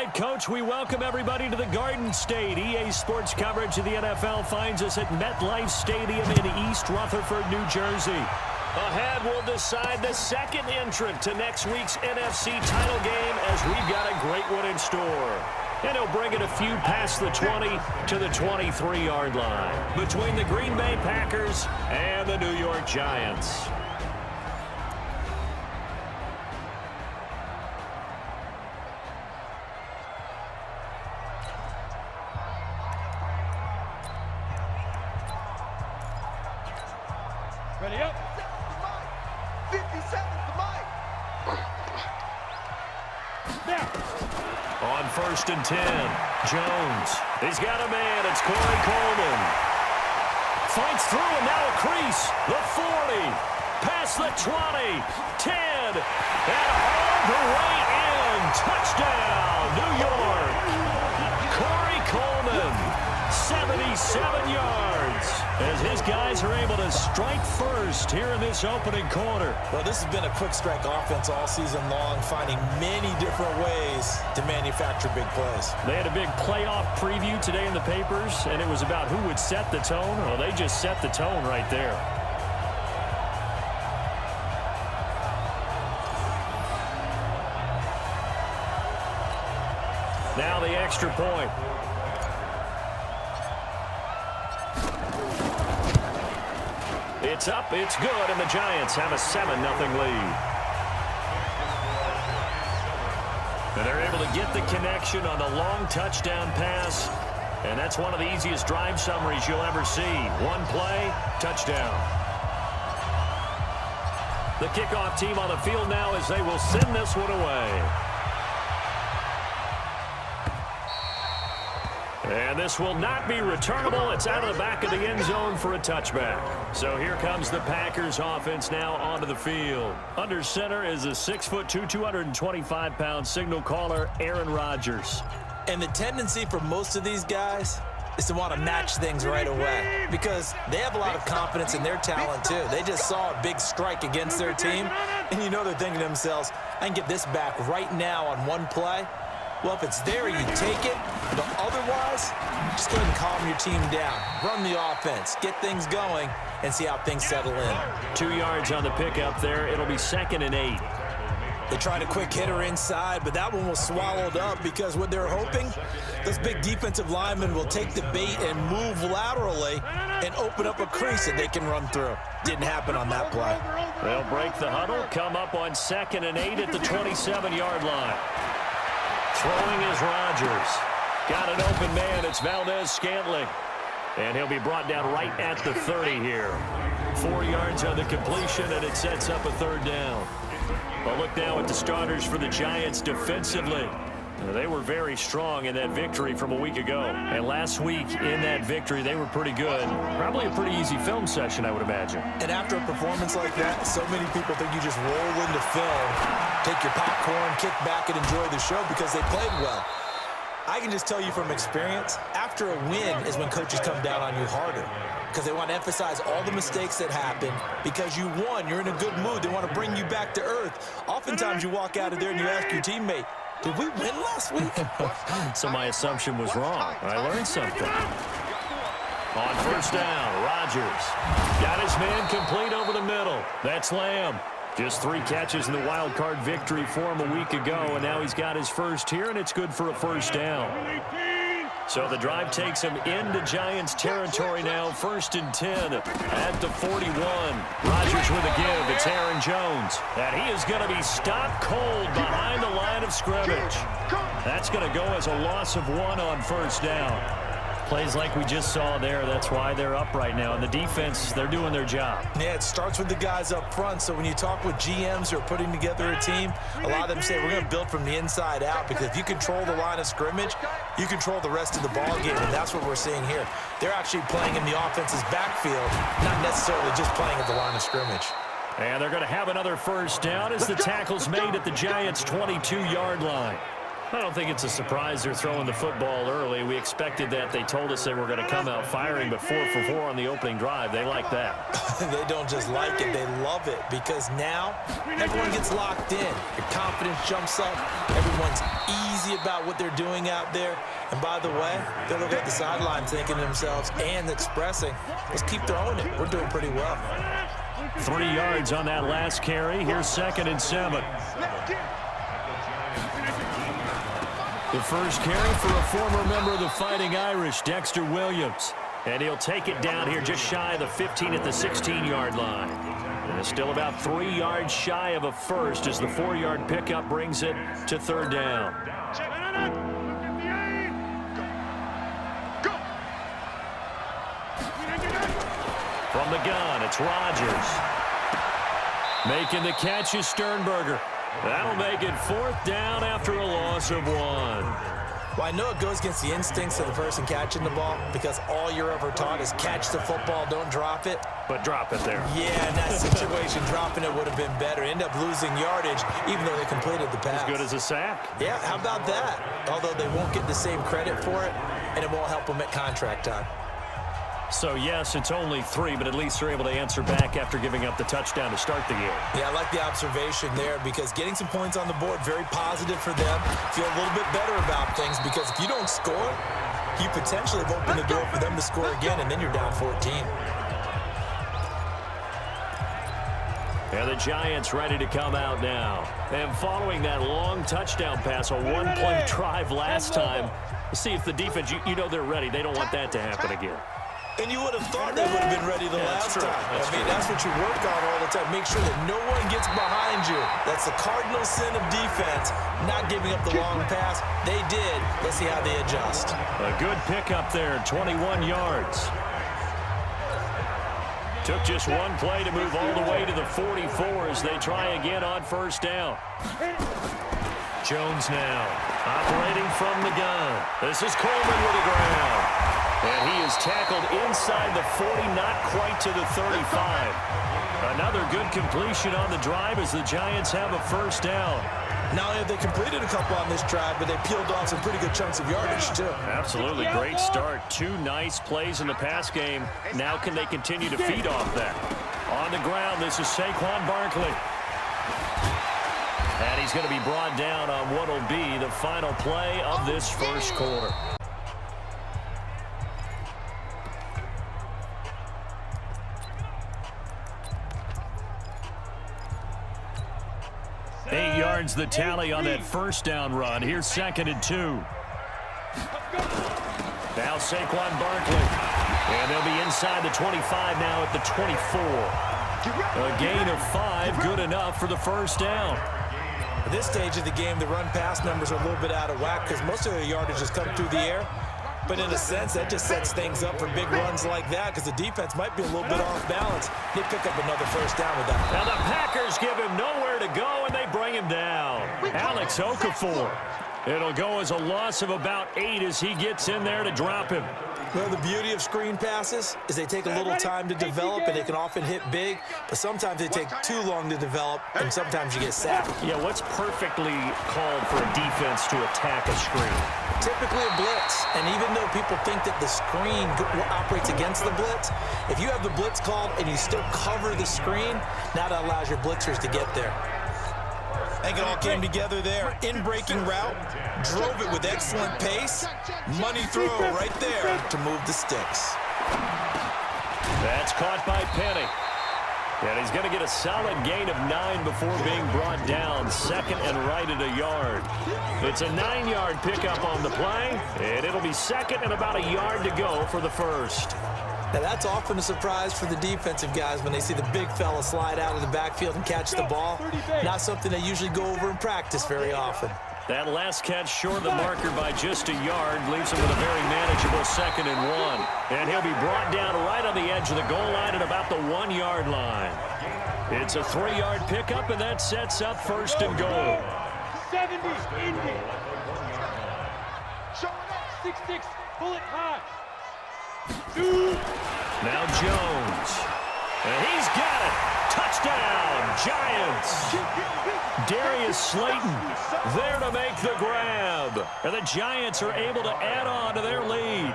right, Coach, we welcome everybody to the Garden State. EA Sports coverage of the NFL finds us at MetLife Stadium in East Rutherford, New Jersey. Ahead, we'll decide the second entrant to next week's NFC title game as we've got a great one in store. And he'll bring it a few past the 20 to the 23-yard line between the Green Bay Packers and the New York Giants. Ready up. 57 the mic. Now. On 1st and 10, Jones. He's got a man. It's Corey Coleman. Fights through and now a crease. The 40. Past the 20. 10. And all the way in. Touchdown, New York. Corey Coleman. 77 yards as his guys are able to strike first here in this opening quarter. Well, this has been a quick strike offense all season long, finding many different ways to manufacture big plays. They had a big playoff preview today in the papers, and it was about who would set the tone. Well, they just set the tone right there. Now the extra point. It's up, it's good, and the Giants have a 7-0 lead. And they're able to get the connection on the long touchdown pass. And that's one of the easiest drive summaries you'll ever see. One play, touchdown. The kickoff team on the field now as they will send this one away. And this will not be returnable. It's out of the back of the end zone for a touchback. So here comes the Packers offense now onto the field. Under center is a 6'2", 225-pound signal caller, Aaron Rodgers. And the tendency for most of these guys is to want to match things right away because they have a lot of confidence in their talent too. They just saw a big strike against their team, and you know they're thinking to themselves, I can get this back right now on one play. Well, if it's there, you take it. But otherwise, just go ahead and calm your team down. Run the offense. Get things going and see how things settle in. 2 yards on the pickup there. It'll be 2nd and 8. They tried a quick hitter inside, but that one was swallowed up because what they're hoping, those big defensive linemen will take the bait and move laterally and open up a crease that they can run through. Didn't happen on that play. They'll break the huddle, come up on 2nd and 8 at the 27-yard line. Throwing is Rodgers. Got an open man. It's Valdez-Scantling. And he'll be brought down right at the 30 here. 4 yards on the completion, and it sets up a 3rd down. Well, look now at the starters for the Giants defensively. They were very strong in that victory from a week ago. And last week in that victory, they were pretty good. Probably a pretty easy film session, I would imagine. And after a performance like that, so many people think you just roll into film, take your popcorn, kick back, and enjoy the show because they played well. I can just tell you from experience, after a win is when coaches come down on you harder because they want to emphasize all the mistakes that happened. Because you won, you're in a good mood. They want to bring you back to earth. Oftentimes you walk out of there and you ask your teammate, did we win last week? So my assumption was wrong. I learned something. On 1st down, Rodgers got his man complete over the middle. That's Lamb. Just 3 catches in the wild card victory for him a week ago, and now he's got his first here, and it's good for a 1st down. So the drive takes him into Giants territory now. 1st and 10 at the 41. Rodgers with a give. It's Aaron Jones. And he is going to be stopped cold behind the line of scrimmage. That's going to go as a loss of 1 on 1st down. Plays like we just saw there. That's why they're up right now. And the defense, they're doing their job. Yeah, it starts with the guys up front. So when you talk with GMs who are putting together a team, a lot of them say we're going to build from the inside out because if you control the line of scrimmage, you control the rest of the ball game, and that's what we're seeing here. They're actually playing in the offense's backfield, not necessarily just playing at the line of scrimmage. And they're going to have another 1st down as the tackle's made at the Giants' 22-yard line. I don't think it's a surprise they're throwing the football early. We expected that. They told us they were going to come out firing, but 4 for 4 on the opening drive. They like that. They don't just like it, they love it, because now everyone gets locked in. Your confidence jumps up. Everyone's easy about what they're doing out there. And by the way, they're looking at the sideline thinking to themselves and expressing, let's keep throwing it. We're doing pretty well. 3 yards on that last carry. Here's 2nd and 7. The first carry for a former member of the Fighting Irish, Dexter Williams. And he'll take it down here just shy of the 15 at the 16-yard line. And it's still about 3 yards shy of a first as the 4-yard pickup brings it to 3rd down. From the gun, it's Rodgers. Making the catch is Sternberger. That'll make it 4th down after a loss of 1. Well, I know it goes against the instincts of the person catching the ball because all you're ever taught is catch the football, don't drop it. But drop it there. Yeah, in that situation, dropping it would have been better. End up losing yardage, even though they completed the pass. As good as a sack. Yeah, how about that? Although they won't get the same credit for it, and it won't help them at contract time. So, yes, it's only 3, but at least they're able to answer back after giving up the touchdown to start the game. Yeah, I like the observation there because getting some points on the board, very positive for them. Feel a little bit better about things because if you don't score, you potentially have opened the door for them to score again, and then you're down 14. And the Giants ready to come out now. And following that long touchdown pass, a 1-play drive last time, see if the defense, you know they're ready. They don't want that to happen again. And you would have thought they would have been ready the last time. That's what you work on all the time. Make sure that no one gets behind you. That's the cardinal sin of defense, not giving up the long pass. They did. Let's see how they adjust. A good pickup there, 21 yards. Took just 1 play to move all the way to the 44 as they try again on 1st down. Jones now operating from the gun. This is Coleman with the ground. And he is tackled inside the 40, not quite to the 35. Another good completion on the drive as the Giants have a 1st down. Not only have they completed a couple on this drive, but they peeled off some pretty good chunks of yardage, too. Absolutely. Great start. 2 nice plays in the pass game. Now can they continue to feed off that? On the ground, this is Saquon Barkley. And he's going to be brought down on what will be the final play of this 1st quarter. The tally on that 1st down run. Here's 2nd and 2. Now Saquon Barkley. And they'll be inside the 25 now at the 24. A gain of 5, good enough for the 1st down. At this stage of the game, the run-pass numbers are a little bit out of whack because most of their yardage has come through the air. But in a sense, that just sets things up for big runs like that because the defense might be a little bit off balance. They pick up another 1st down with that. Now the Packers give him nowhere to go, and they bring him down. Alex Okafor. It'll go as a loss of about 8 as he gets in there to drop him. Well, the beauty of screen passes is they take a little time to develop, and they can often hit big, but sometimes they take too long to develop, and sometimes you get sacked. Yeah, what's perfectly called for a defense to attack a screen? Typically a blitz, and even though people think that the screen operates against the blitz, if you have the blitz called and you still cover the screen, now that allows your blitzers to get there. I think it all came together there. In-breaking route, drove it with excellent pace. Money throw right there to move the sticks. That's caught by Penny. And he's going to get a solid gain of 9 before being brought down. 2nd and right at a yard. It's a 9-yard pickup on the play, and it'll be 2nd and about a yard to go for the 1st. Now, that's often a surprise for the defensive guys when they see the big fella slide out of the backfield and catch the ball. Not something they usually go over in practice very often. That last catch short of the marker by just a yard leaves him with a very manageable 2nd and 1. And he'll be brought down right on the edge of the goal line at about the 1-yard line. It's a 3-yard pickup, and that sets up 1st and goal. 70, Indy. Showing up, 6'6", bullet hot. Now Jones. And he's got it. Touchdown, Giants. Darius Slayton there to make the grab. And the Giants are able to add on to their lead.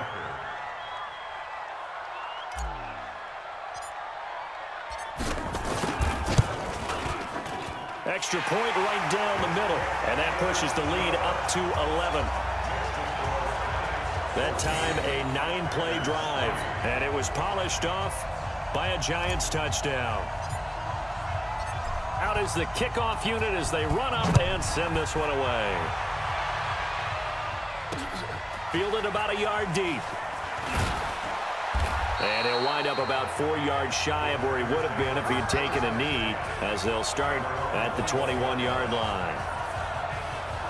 Extra point right down the middle. And that pushes the lead up to 11. That time a 9-play drive. And it was polished off by a Giants touchdown. Out is the kickoff unit as they run up and send this one away. Fielded about a yard deep. And he'll wind up about 4 yards shy of where he would have been if he had taken a knee, as they'll start at the 21-yard line.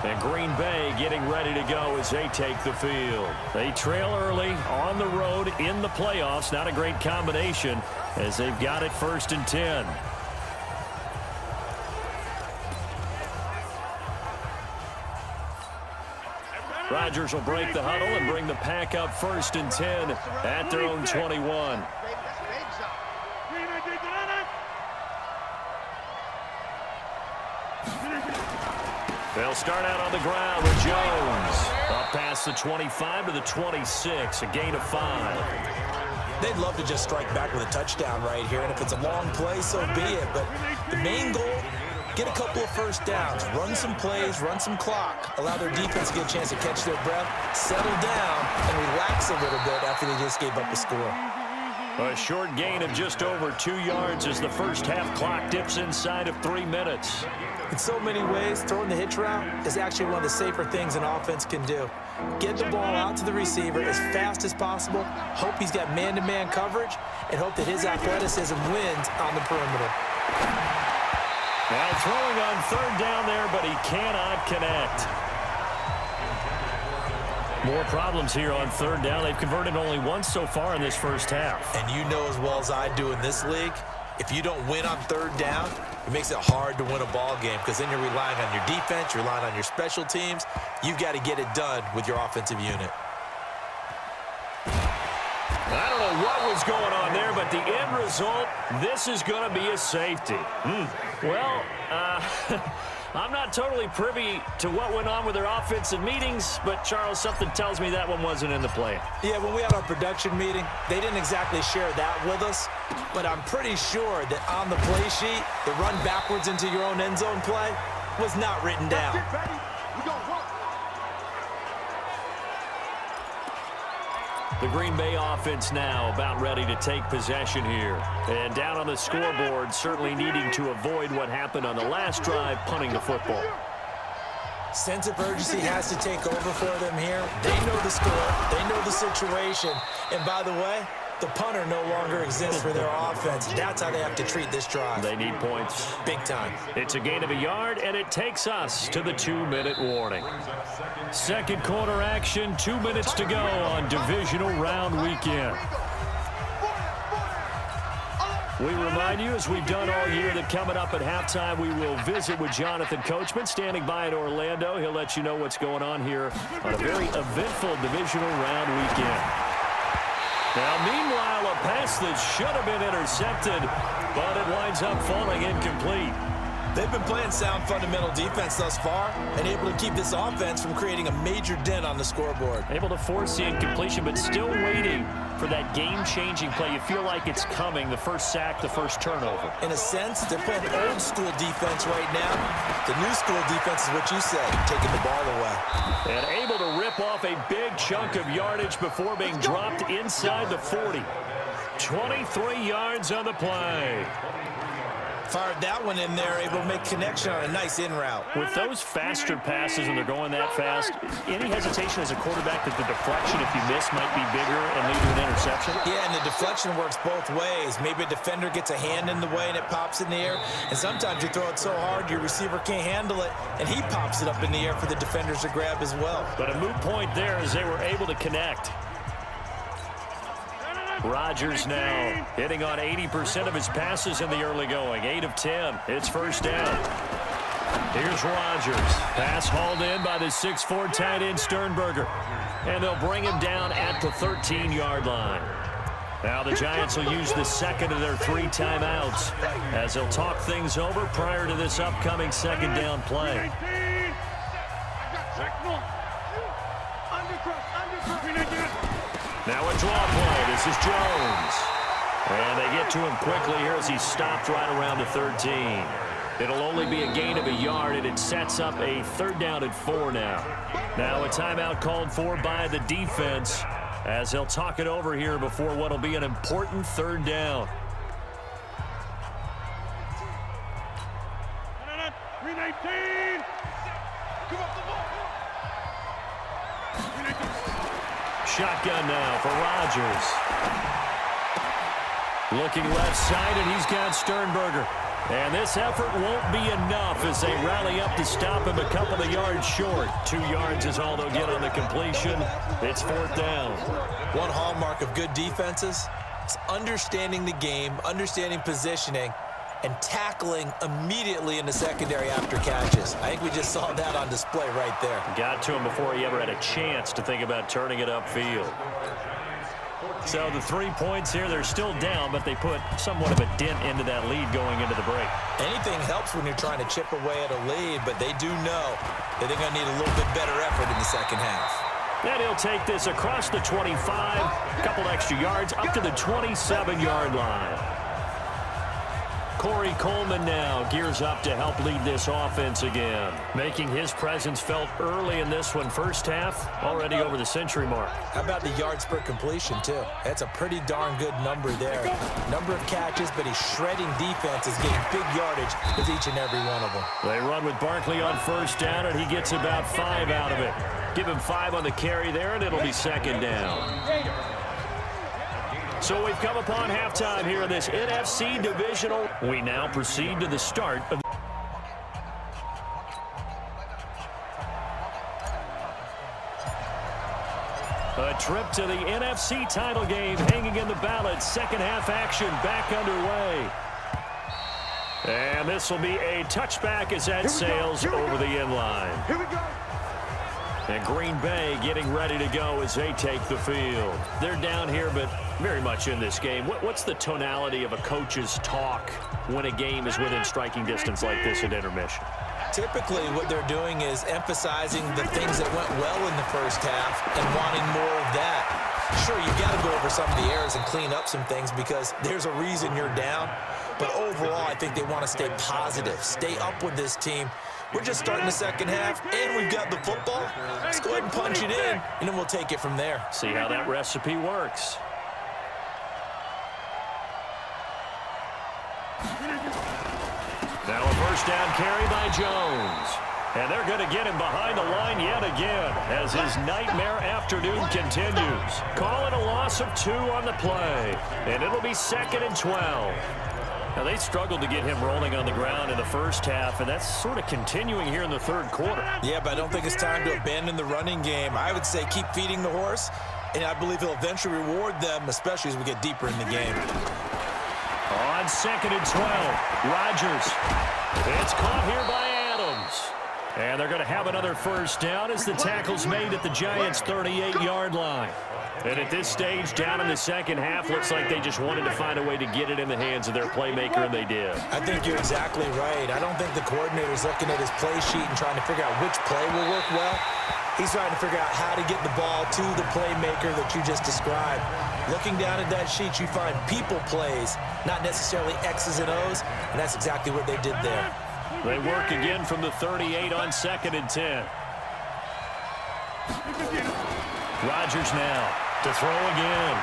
And Green Bay getting ready to go as they take the field. They trail early on the road in the playoffs. Not a great combination as they've got it 1st and 10. Rodgers will break the huddle and bring the pack up 1st and 10 at their own 21. They'll start out on the ground with Jones. Up past the 25 to the 26, a gain of 5. They'd love to just strike back with a touchdown right here, and if it's a long play, so be it. But the main goal, get a couple of first downs, run some plays, run some clock, allow their defense to get a chance to catch their breath, settle down, and relax a little bit after they just gave up a score. A short gain of just over 2 yards as the first half clock dips inside of 3 minutes. In so many ways, throwing the hitch route is actually one of the safer things an offense can do. Get the ball out to the receiver as fast as possible, hope he's got man-to-man coverage, and hope that his athleticism wins on the perimeter. Now throwing on 3rd down there, but he cannot connect. More problems here on 3rd down. They've converted only once so far in this first half. And you know as well as I do in this league, if you don't win on 3rd down, it makes it hard to win a ball game because then you're relying on your defense, you're relying on your special teams. You've got to get it done with your offensive unit. I don't know what was going on there, but the end result, this is going to be a safety. Well, I'm not totally privy to what went on with their offensive meetings, but, Charles, something tells me that one wasn't in the plan. Yeah, when we had our production meeting, they didn't exactly share that with us, but I'm pretty sure that on the play sheet, the run backwards into your own end zone play was not written down. The Green Bay offense now about ready to take possession here. And down on the scoreboard, certainly needing to avoid what happened on the last drive, punting the football. Sense of urgency has to take over for them here. They know the score. They know the situation. And by the way, the punter no longer exists for their offense. That's how they have to treat this drive. They need points. Big time. It's a gain of a yard, and it takes us to the 2-minute warning. Second quarter action, 2 minutes to go on Divisional Round Weekend. We remind you, as we've done all year, that coming up at halftime, we will visit with Jonathan Coachman, standing by in Orlando. He'll let you know what's going on here on a very eventful Divisional Round Weekend. Now, meanwhile, a pass that should have been intercepted, but it winds up falling incomplete. They've been playing sound fundamental defense thus far and able to keep this offense from creating a major dent on the scoreboard. Able to force the incompletion, but still waiting for that game-changing play. You feel like it's coming, the first sack, the first turnover. In a sense, they're playing old-school defense right now. The new school defense is what you said, taking the ball away. And able to rip off a big chunk of yardage before being dropped inside the 40. 23 yards on the play. Fired that one in there, able to make connection on a nice in route. With those faster passes and they're going that fast, any hesitation as a quarterback that the deflection, if you miss, might be bigger and lead to an interception? Yeah, and the deflection works both ways. Maybe a defender gets a hand in the way and it pops in the air, and sometimes you throw it so hard your receiver can't handle it, and he pops it up in the air for the defenders to grab as well. But a moot point there as they were able to connect. Rodgers now hitting on 80% of his passes in the early going. 8 of 10. It's first down. Here's Rodgers. Pass hauled in by the 6'4" tight end Sternberger. And they'll bring him down at the 13-yard line. Now the Giants will use the second of their 3 timeouts as they'll talk things over prior to this upcoming second down play. Now a draw play. This is Jones. And they get to him quickly here as he's stopped right around the 13. It'll only be a gain of a yard, and it sets up a 3rd down and 4 now. Now a timeout called for by the defense as they'll talk it over here before what will be an important 3rd down. Shotgun now for Rodgers. Looking left side, and he's got Sternberger. And this effort won't be enough as they rally up to stop him a couple of yards short. 2 yards is all they'll get on the completion. It's 4th down. One hallmark of good defenses is understanding the game, understanding positioning, and tackling immediately in the secondary after catches. I think we just saw that on display right there. Got to him before he ever had a chance to think about turning it upfield. So the 3 points here, they're still down, but they put somewhat of a dent into that lead going into the break. Anything helps when you're trying to chip away at a lead, but they do know that they're going to need a little bit better effort in the second half. And he'll take this across the 25, a couple extra yards, up to the 27-yard line. Corey Coleman now gears up to help lead this offense again, making his presence felt early in this one. First half, already over the century mark. How about the yards per completion, too? That's a pretty darn good number there. Number of catches, but he's shredding defenses, getting big yardage with each and every one of them. They run with Barkley on 1st down, and he gets about 5 out of it. Give him 5 on the carry there, and it'll be 2nd down. So we've come upon halftime here in this NFC Divisional. We now proceed to the start of a trip to the NFC title game hanging in the balance. Second half action back underway. And this will be a touchback as that sails over the end line. Here we go. And Green Bay getting ready to go as they take the field. They're down here, but very much in this game. What's the tonality of a coach's talk when a game is within striking distance like this at intermission? Typically, what they're doing is emphasizing the things that went well in the first half and wanting more of that. Sure, you've got to go over some of the errors and clean up some things because there's a reason you're down. But overall, I think they want to stay positive, stay up with this team. We're just starting the second half, and we've got the football. Let's go ahead and punch it in, and then we'll take it from there. See how that recipe works. Now a first down carry by Jones. And they're going to get him behind the line yet again as his nightmare afternoon continues. Call it a loss of 2 on the play, and it'll be 2nd and 12. Now, they struggled to get him rolling on the ground in the first half, and that's sort of continuing here in the 3rd quarter. Yeah, but I don't think it's time to abandon the running game. I would say keep feeding the horse, and I believe he'll eventually reward them, especially as we get deeper in the game. On 2nd and 12, Rodgers. It's caught here by Adams. And they're going to have another first down as the tackle's made at the Giants' 38-yard line. And at this stage, down in the second half, looks like they just wanted to find a way to get it in the hands of their playmaker, and they did. I think you're exactly right. I don't think the coordinator's looking at his play sheet and trying to figure out which play will work well. He's trying to figure out how to get the ball to the playmaker that you just described. Looking down at that sheet, you find people plays, not necessarily X's and O's, and that's exactly what they did there. They work again from the 38 on 2nd and 10. Rodgers now to throw again.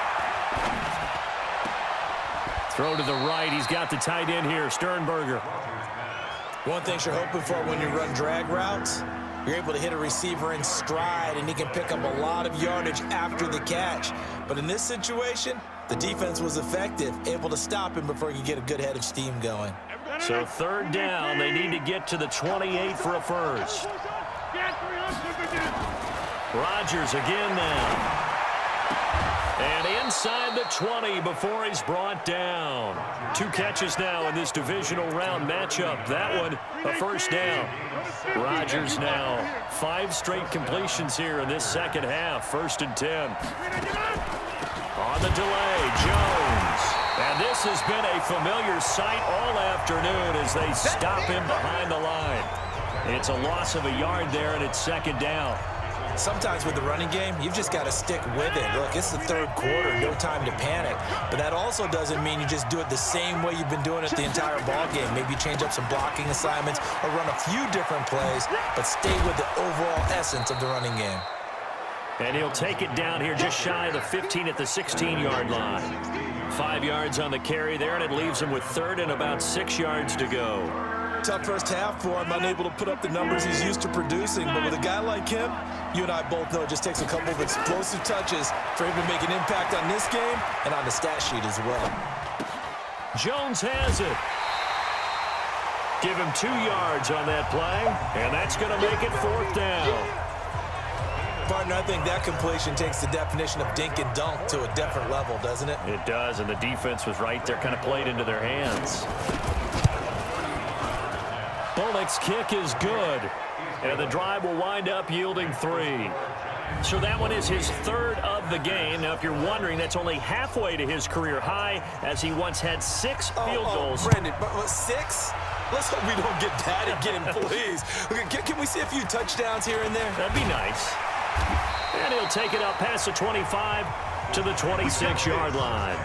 Throw to the right. He's got the tight end here, Sternberger. One thing you're hoping for when you run drag routes, you're able to hit a receiver in stride, and he can pick up a lot of yardage after the catch. But in this situation, the defense was effective, able to stop him before he could get a good head of steam going. So 3rd down, they need to get to the 28 for a first. Rodgers again now. And inside the 20 before he's brought down. 2 catches now in this divisional round matchup. That one, a first down. Rodgers now 5 straight completions here in this second half. 1st and 10. On the delay, Jones. this has been a familiar sight all afternoon as they stop him behind the line. It's a loss of a yard there, and it's second down. Sometimes with the running game, you've just got to stick with it. Look, it's the third quarter, no time to panic. But that also doesn't mean you just do it the same way you've been doing it the entire ball game. Maybe change up some blocking assignments or run a few different plays, but stay with the overall essence of the running game. And he'll take it down here just shy of the 15 at the 16-yard line. 5 yards on the carry there, and it leaves him with third and about 6 yards to go. Tough first half for him, unable to put up the numbers he's used to producing. But with a guy like him, you and I both know it just takes a couple of explosive touches for him to make an impact on this game and on the stat sheet as well. Jones has it. Give him 2 yards on that play, and that's going to make it fourth down. Partner, I think that completion takes the definition of dink and dunk to a different level, doesn't it? It does, and the defense was right there, kind of played into their hands. Bullock's kick is good, and the drive will wind up yielding 3. So that one is his third of the game. Now, if you're wondering, that's only halfway to his career high, as he once had 6 field goals. Brendan, but 6? Let's hope we don't get that again, please. Can we see a few touchdowns here and there? That'd be nice. And he'll take it up past the 25 to the 26-yard line.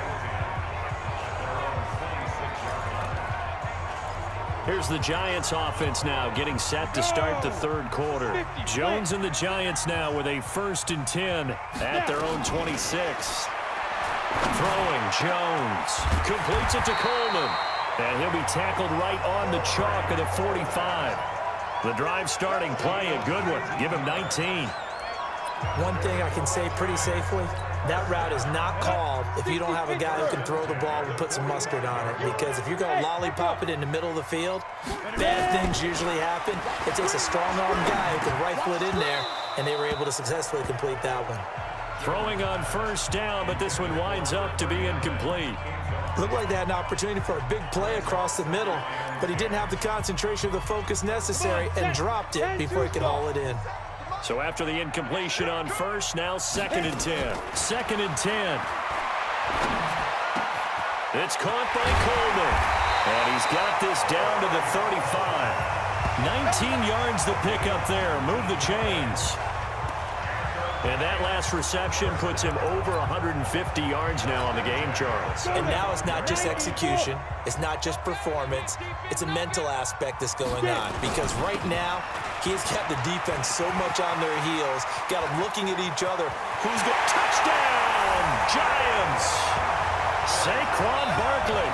Here's the Giants offense now getting set to start the third quarter. Jones and the Giants now with a 1st and 10 at their own 26. Throwing, Jones completes it to Coleman. And he'll be tackled right on the chalk of the 45. The drive starting play, a good one. Give him 19. One thing I can say pretty safely, that route is not called if you don't have a guy who can throw the ball and put some mustard on it. Because if you're going to lollipop it in the middle of the field, bad things usually happen. It takes a strong-arm guy who can rifle it in there, and they were able to successfully complete that one. Throwing on first down, but this one winds up to be incomplete. Looked like they had an opportunity for a big play across the middle, but he didn't have the concentration or the focus necessary and dropped it before he could haul it in. So after the incompletion on first, now 2nd and 10. 2nd and 10. It's caught by Coleman. And he's got this down to the 35. 19 yards to pick up there. Move the chains. And that last reception puts him over 150 yards now on the game, Charles. And now it's not just execution. It's not just performance. It's a mental aspect that's going on. Because right now, he has kept the defense so much on their heels, got them looking at each other. Who's going to touchdown? Giants! Saquon Barkley,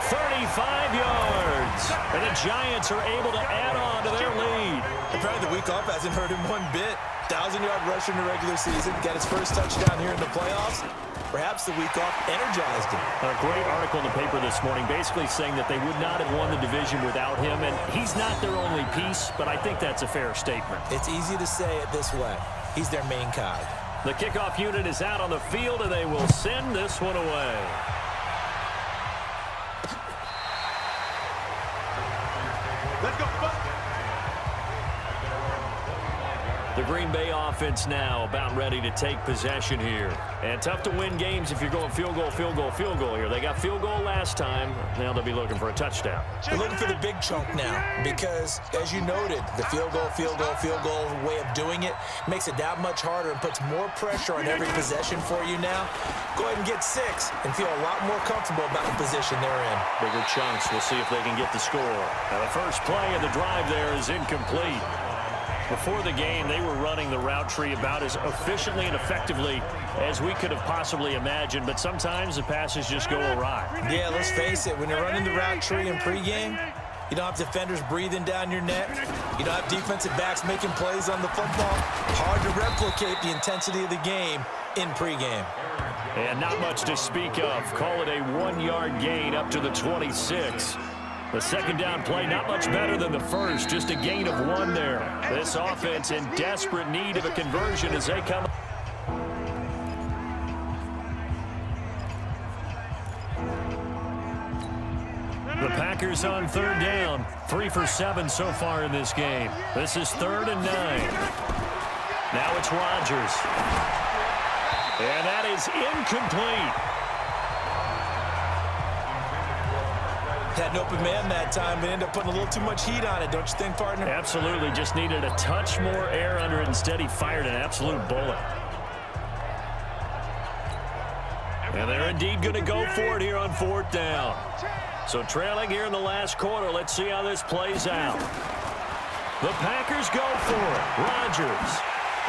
35 yards. And the Giants are able to add on to their lead. Apparently the week off hasn't hurt him one bit. 1,000-yard rusher in the regular season. Got his first touchdown here in the playoffs. Perhaps the week off energized him. A great article in the paper this morning basically saying that they would not have won the division without him, and he's not their only piece, but I think that's a fair statement. It's easy to say it this way. He's their main guy. The kickoff unit is out on the field, and they will send this one away. Let's go. The Green Bay offense now about ready to take possession here. And tough to win games if you're going field goal, field goal, field goal here. They got field goal last time. Now they'll be looking for a touchdown. They're looking for the big chunk now because, as you noted, the field goal way of doing it makes it that much harder and puts more pressure on every possession for you now. Go ahead and get 6 and feel a lot more comfortable about the position they're in. Bigger chunks. We'll see if they can get the score. Now the first play of the drive there is incomplete. Before the game, they were running the route tree about as efficiently and effectively as we could have possibly imagined, but sometimes the passes just go awry. Yeah, let's face it, when you're running the route tree in pregame, you don't have defenders breathing down your neck. You don't have defensive backs making plays on the football. Hard to replicate the intensity of the game in pregame. And not much to speak of. Call it a 1-yard gain up to the 26. The second down play, not much better than the first, just a gain of 1 there. This offense in desperate need of a conversion as they come. The Packers on 3rd down, 3 for 7 so far in this game. This is 3rd and 9. Now it's Rodgers. And that is incomplete. Had an open man that time, but ended up putting a little too much heat on it, don't you think, partner? Absolutely. Just needed a touch more air under it. Instead, he fired an absolute bullet. And they're indeed going to go for it here on 4th down. So trailing here in the last quarter. Let's see how this plays out. The Packers go for it. Rodgers.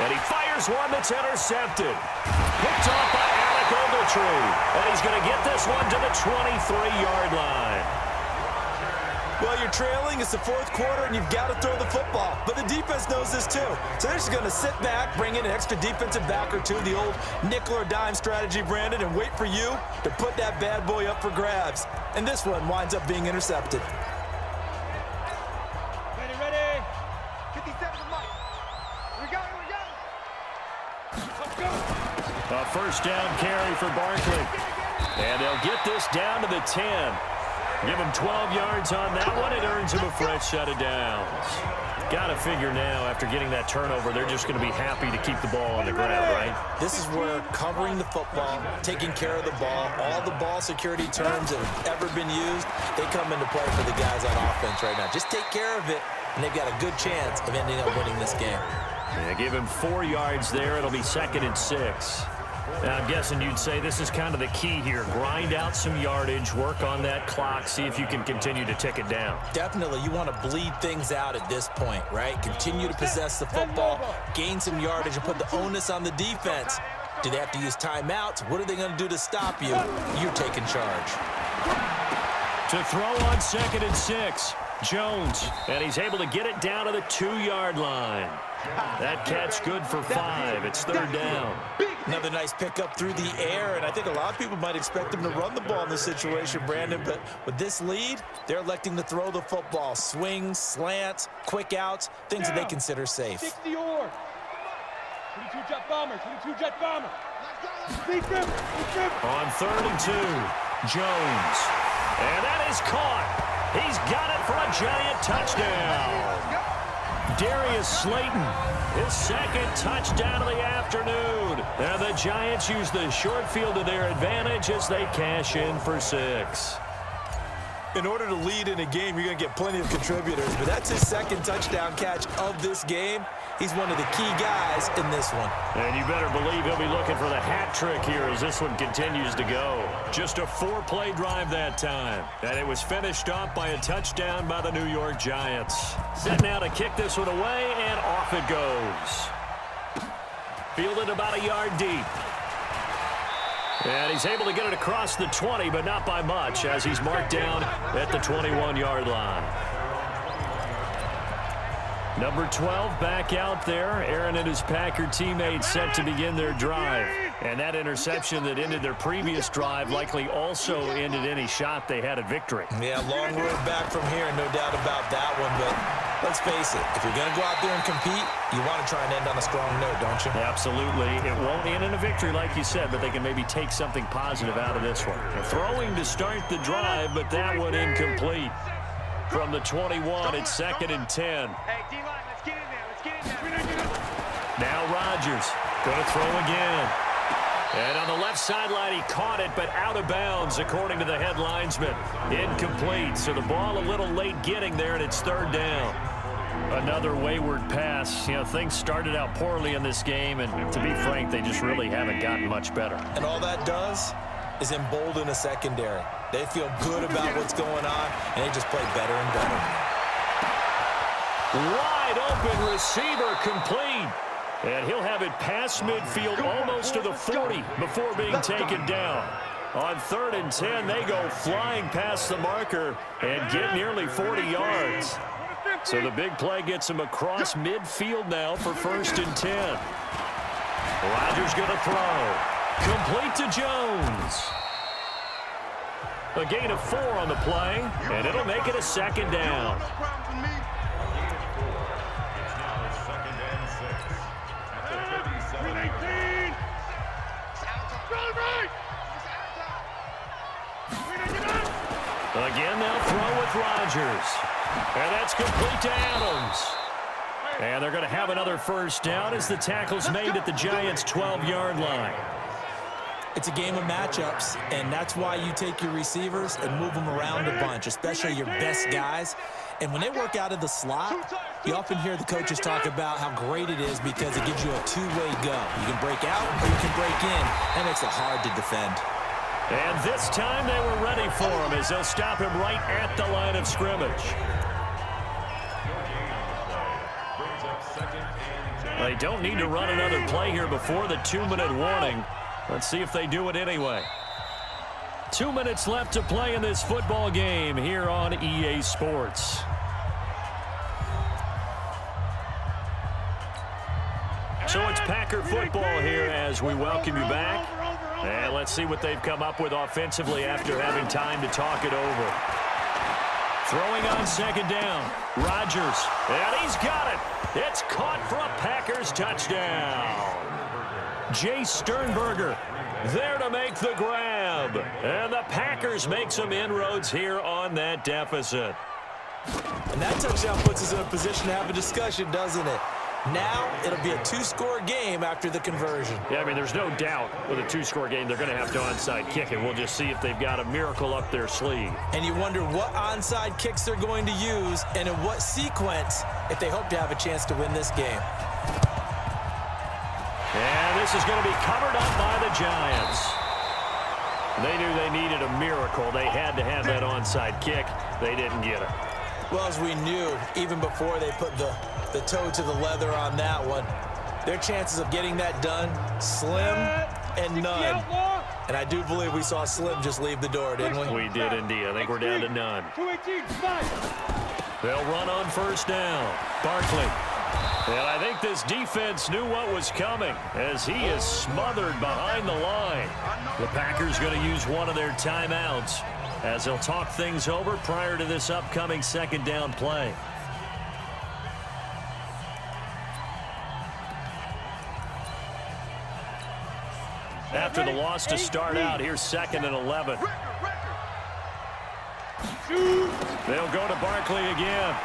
And he fires one that's intercepted. Picked off by Alec Ogletree. And he's going to get this one to the 23-yard line. Well, you're trailing. It's the 4th quarter, and you've got to throw the football. But the defense knows this, too. So they're just going to sit back, bring in an extra defensive back or two, the old nickel or dime strategy, Brandon, and wait for you to put that bad boy up for grabs. And this one winds up being intercepted. Ready. 57 to Mike. We go. Let's go. A first down carry for Barkley. And they'll get this down to the 10. Give him 12 yards on that one. It earns him a fresh set of downs. Got to figure now, after getting that turnover, they're just going to be happy to keep the ball on the ground, right? This is where covering the football, taking care of the ball, all the ball security terms that have ever been used, they come into play for the guys on offense right now. Just take care of it, and they've got a good chance of ending up winning this game. Yeah, give him 4 yards there. It'll be 2nd and 6. Now, I'm guessing you'd say this is kind of the key here. Grind out some yardage, work on that clock, see if you can continue to tick it down. Definitely. You want to bleed things out at this point, right? Continue to possess the football, gain some yardage, and put the onus on the defense. Do they have to use timeouts? What are they going to do to stop you? You're taking charge. To throw on 2nd and 6, Jones. And he's able to get it down to the 2-yard line. That catch good for 5. It's 3rd down. Another nice pickup through the air, and I think a lot of people might expect them to run the ball in this situation, Brandon, but with this lead, they're electing to throw the football. Swings, slants, quick outs, things that they consider safe. 60 or 22 jet bomber. On 3rd and 2, Jones. And that is caught. He's got it for a giant touchdown. Darius Slayton, his 2nd touchdown of the afternoon. And the Giants use the short field to their advantage as they cash in for 6. In order to lead in a game, you're going to get plenty of contributors, but that's his 2nd touchdown catch of this game. He's one of the key guys in this one. And you better believe he'll be looking for the hat trick here as this one continues to go. Just a 4-play drive that time. And it was finished off by a touchdown by the New York Giants. Set now to kick this one away, and off it goes. Fielded about a yard deep. And he's able to get it across the 20, but not by much, as he's marked down at the 21-yard line. Number 12 back out there. Aaron and his Packer teammates set to begin their drive. And that interception that ended their previous drive likely also ended any shot they had at victory. Yeah, long road back from here, no doubt about that one. But let's face it, if you're going to go out there and compete, you want to try and end on a strong note, don't you? Absolutely. It won't end in a victory, like you said, but they can maybe take something positive out of this one. They're throwing to start the drive, but that one incomplete. From the 21, it's 2nd and 10. Hey, D-line, let's get in there. Now Rodgers going to throw again. And on the left sideline, he caught it, but out of bounds, according to the head linesman. Incomplete, so the ball a little late getting there, and it's 3rd down. Another wayward pass. You know, things started out poorly in this game, and to be frank, they just really haven't gotten much better. And all that does is embolden a secondary. They feel good about what's going on, and they just play better and better. Wide open receiver complete. And he'll have it past midfield almost to the 40 before being taken down. On 3rd and 10, they go flying past the marker and get nearly 40 yards. So the big play gets him across midfield now for 1st and 10. Rodgers going to throw. Complete to Jones. A gain of 4 on the play, and it'll make it a 2nd down. Again, they'll throw with Rodgers. And that's complete to Adams. And they're going to have another 1st down as the tackle's made at the Giants' 12-yard line. It's a game of matchups, and that's why you take your receivers and move them around a bunch, especially your best guys. And when they work out of the slot, you often hear the coaches talk about how great it is because it gives you a two-way go. You can break out or you can break in. That makes it hard to defend. And this time they were ready for him as they'll stop him right at the line of scrimmage. They don't need to run another play here before the 2-minute warning. Let's see if they do it anyway. 2 minutes left to play in this football game here on EA Sports. So it's Packer football here as we welcome you back. And let's see what they've come up with offensively after having time to talk it over. Throwing on second down. Rodgers. And he's got it. It's caught for a Packers touchdown. Jay Sternberger there to make the grab. And the Packers make some inroads here on that deficit. And that touchdown puts us in a position to have a discussion, doesn't it? Now it'll be a two-score game after the conversion. Yeah, I mean, there's no doubt with a two-score game they're going to have to onside kick it. We'll just see if they've got a miracle up their sleeve. And you wonder what onside kicks they're going to use and in what sequence if they hope to have a chance to win this game. And this is going to be covered up by the Giants. They knew they needed a miracle. They had to have that onside kick. They didn't get it. Well, as we knew, even before they put the toe to the leather on that one, their chances of getting that done, slim and none. And I do believe we saw Slim just leave the door, didn't we? We did indeed. I think we're down to none. They'll run on first down. Barkley. And I think this defense knew what was coming as he is smothered behind the line. The Packers going to use one of their timeouts as they'll talk things over prior to this upcoming second down play. After the loss to start out, here's 2nd and 11. They'll go to Barkley again.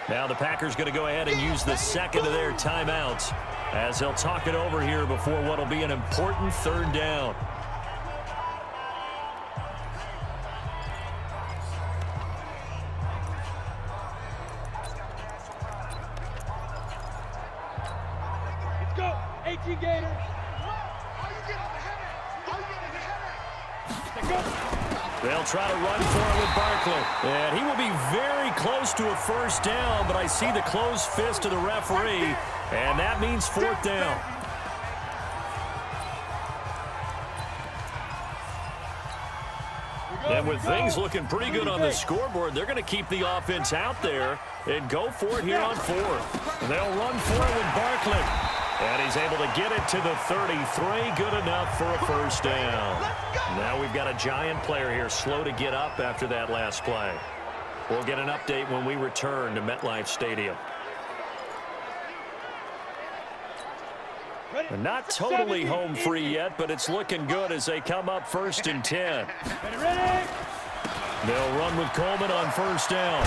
Now the Packers going to go ahead and use the second of their timeouts as they'll talk it over here before what will be an important third down. Let's go, 18 Gators. They'll try to run for it with Barkley. And he will be very close to a first down, but I see the closed fist of the referee, and that means 4th down. And with things looking pretty good on the scoreboard, they're going to keep the offense out there and go for it here on 4th. They'll run for it with Barkley. And he's able to get it to the 33. Good enough for a first down. Now we've got a Giant player here slow to get up after that last play. We'll get an update when we return to MetLife Stadium. And not totally home free yet, but it's looking good as they come up 1st and 10. They'll run with Coleman on first down.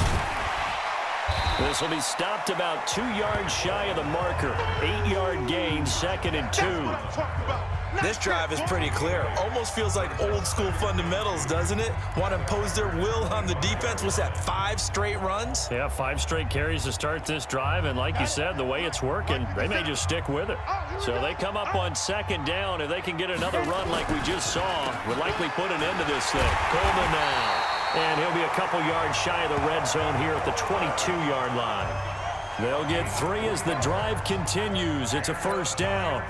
This will be stopped about 2 yards shy of the marker. 8-yard gain, 2nd and 2. This drive is pretty clear. Almost feels like old school fundamentals, doesn't it? Want to impose their will on the defense. Was that 5 straight runs? Yeah, 5 straight carries to start this drive. And like you said, the way it's working, they may just stick with it. So they come up on 2nd down. If they can get another run like we just saw, would likely put an end to this thing. Coleman now. And he'll be a couple yards shy of the red zone here at the 22-yard line. They'll get 3 as the drive continues. It's a first down.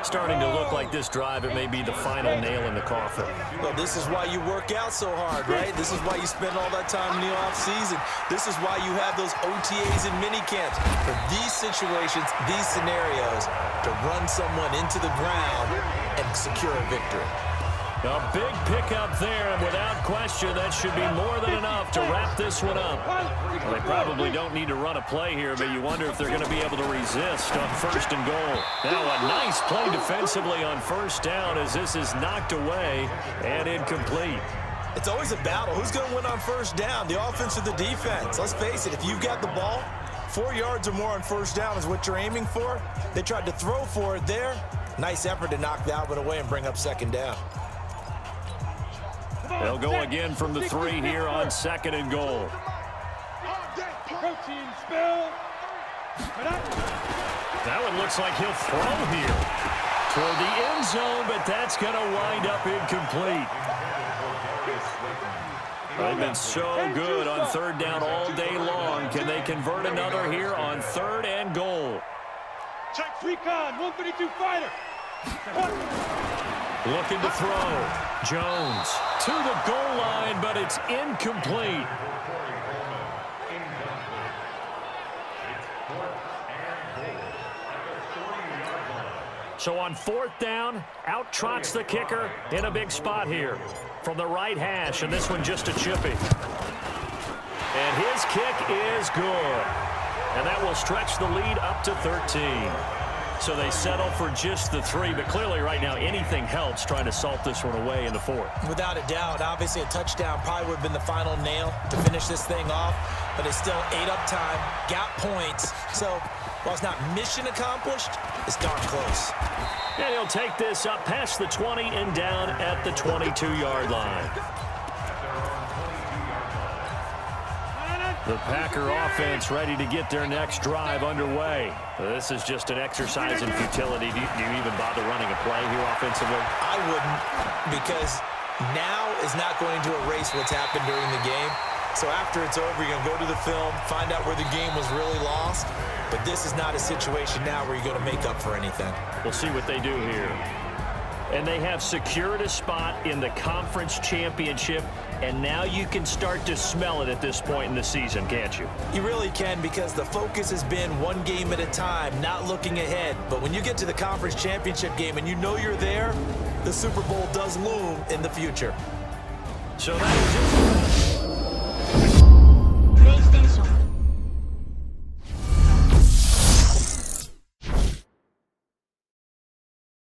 Starting to look like this drive, it may be the final nail in the coffin. Well, this is why you work out so hard, right? This is why you spend all that time in the offseason. This is why you have those OTAs and mini camps. For these situations, these scenarios, to run someone into the ground and secure a victory. A big pickup there, and without question, that should be more than enough to wrap this one up. Well, they probably don't need to run a play here, but you wonder if they're going to be able to resist on 1st and goal. Now a nice play defensively on first down as this is knocked away and incomplete. It's always a battle. Who's going to win on first down, the offense or the defense? Let's face it, if you've got the ball, 4 yards or more on first down is what you're aiming for. They tried to throw for it there. Nice effort to knock that one away and bring up second down. They'll go again from the 3 here on 2nd and goal. Protein spill. That one looks like he'll throw here toward the end zone, but that's going to wind up incomplete. They've been so good on 3rd down all day long. Can they convert another here on 3rd and goal? Check recon, 132 fighter. Looking to throw. Jones to the goal line, but it's incomplete. So on 4th down, out trots the kicker in a big spot here from the right hash, and this one just a chippy. And his kick is good. And that will stretch the lead up to 13. So they settle for just the 3, but clearly right now anything helps trying to salt this one away in the 4th. Without a doubt, obviously a touchdown probably would have been the final nail to finish this thing off, but it's still ate up time, got points. So while it's not mission accomplished, it's darn close. And he'll take this up past the 20 and down at the 22-yard line. The Packer offense ready to get their next drive underway. This is just an exercise in futility. Do you even bother running a play here offensively? I wouldn't, because now is not going to erase what's happened during the game. So after it's over, you're going to go to the film, find out where the game was really lost. But this is not a situation now where you're going to make up for anything. We'll see what they do here. And they have secured a spot in the conference championship, and now you can start to smell it at this point in the season, can't you? You really can, because the focus has been one game at a time, not looking ahead. But when you get to the conference championship game and you know you're there, the Super Bowl does loom in the future. So that is it.